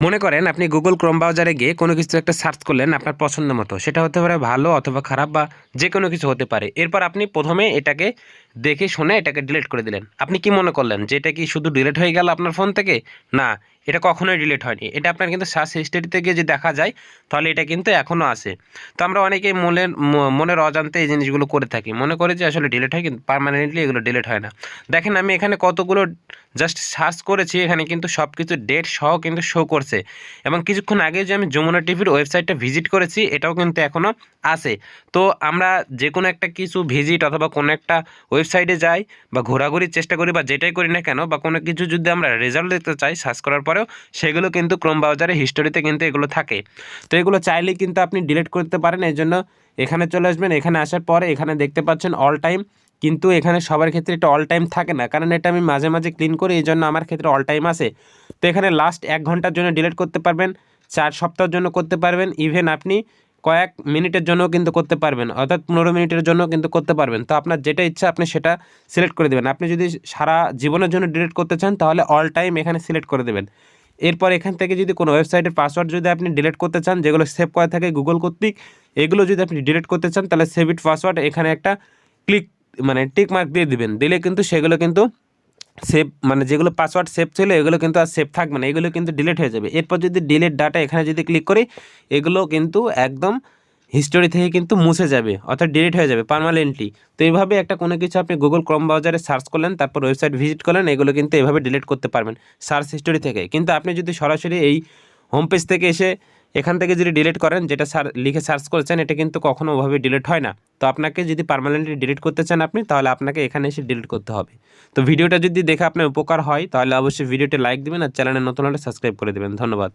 মনে করেন আপনি গুগল ক্রোম ব্রাউজারে গিয়ে কোনো কিছু একটা সার্চ করলেন আপনার পছন্দ মতো, সেটা হতে পারে ভালো অথবা খারাপ বা যে কোনো কিছু হতে পারে। এরপর আপনি প্রথমে এটাকে দেখে শুনে এটাকে ডিলিট করে দিলেন। আপনি কি মনে করলেন যে এটা কি শুধু ডিলিট হয়ে গেল আপনার ফোন থেকে? না, এটা কখনোই ডিলিট হয়নি। এটা আপনার কিন্তু সার্চ হিস্ট্রিতে গিয়ে যে দেখা যায়, তাহলে এটা কিন্তু এখনও আছে। তো আমরা অনেকেই মনের অজান্তে এই জিনিসগুলো করে থাকি, মনে করি যে আসলে ডিলিট হয়, কিন্তু পার্মানেন্টলি এগুলো ডিলিট হয় না। দেখেন আমি এখানে কতগুলো জাস্ট সার্চ করেছি, এখানে কিন্তু সব কিছু ডেট সহ কিন্তু শো করছে। এবং কিছুক্ষণ আগে যে আমি যমুনা টিভির ওয়েবসাইটটা ভিজিট করেছি, এটাও কিন্তু এখনও আছে। তো আমরা যে কোনো একটা কিছু ভিজিট অথবা কোনো একটা ওয়েবসাইটে যাই বা ঘোরাঘুরির চেষ্টা করি বা যেটাই করি না কেন, বা কোনো কিছু যদি আমরা রেজাল্ট দেখতে চাই সার্চ করার পরেও, সেগুলো কিন্তু ক্রোম ব্রাউজারে হিস্টোরিতে কিন্তু এগুলো থাকে। তো এগুলো চাইলেই কিন্তু আপনি ডিলিট করতে পারেন। এই জন্য এখানে চলে আসবেন। এখানে আসার পরে এখানে দেখতে পাচ্ছেন অল টাইম, কিন্তু এখানে সবার ক্ষেত্রে এটা অল টাইম থাকে না, কারণ এটা আমি মাঝে মাঝে ক্লিন করি, এই জন্য আমার ক্ষেত্রে অল টাইম আছে। তো এখানে লাস্ট 1 ঘন্টার জন্য ডিলিট করতে পারবেন, 4 সপ্তাহের জন্য করতে পারবেন, ইভেন আপনি কয়েক মিনিটের জন্য কিন্তু করতে পারবেন, অর্থাৎ 15 মিনিটের জন্য কিন্তু করতে পারবেন। তো আপনার যেটা ইচ্ছা আপনি সেটা সিলেক্ট করে দেবেন। আপনি যদি সারা জীবনের জন্য ডিলিট করতে চান তাহলে অল টাইম এখানে সিলেক্ট করে দেবেন। এরপর এখান থেকে যদি কোনো ওয়েবসাইটের পাসওয়ার্ড যদি আপনি ডিলিট করতে চান, যেগুলো সেভ করা থাকে গুগল কর্তৃক, এগুলো যদি আপনি ডিলিট করতে চান তাহলে সেভ ইট পাসওয়ার্ড এখানে একটা ক্লিক মানে টিক মার্ক দিয়ে দিবেন। দিলে কিন্তু সেগুলো কিন্তু সেভ, মানে যেগুলো পাসওয়ার্ড সেভ ছিল এগুলো কিন্তু আর সেভ থাকবে না, এগুলো কিন্তু ডিলিট হয়ে যাবে। এরপর যদি ডিলিট ডাটা এখানে যদি ক্লিক করি, এগুলো কিন্তু একদম হিস্টোরি থেকে কিন্তু মুছে যাবে, অর্থাৎ ডিলিট হয়ে যাবে পার্মানেন্টলি। তো এইভাবে একটা কোনো কিছু আপনি গুগল ক্রোম ব্রাউজারে সার্চ করলেন, তারপর ওয়েবসাইট ভিজিট করলেন, এগুলো কিন্তু এভাবে ডিলিট করতে পারবেন সার্চ হিস্টোরি থেকে। কিন্তু আপনি যদি সরাসরি এই হোম পেজ থেকে এসে এখান থেকে যদি ডিলিট করেন, যেটা লিখে সার্চ করেছেন, এটা কিন্তু কখনো ওভাবে ডিলিট হয় না। তো আপনাকে যদি পার্মানেন্টলি ডিলিট করতে চান আপনি, তাহলে আপনাকে এখানে এসে ডিলিট করতে হবে। তো ভিডিওটা যদি দেখে আপনার উপকার হয় তাহলে অবশ্যই ভিডিওটি লাইক দিবেন আর চ্যানেলে নতুন হলে সাবস্ক্রাইব করে দেবেন। ধন্যবাদ।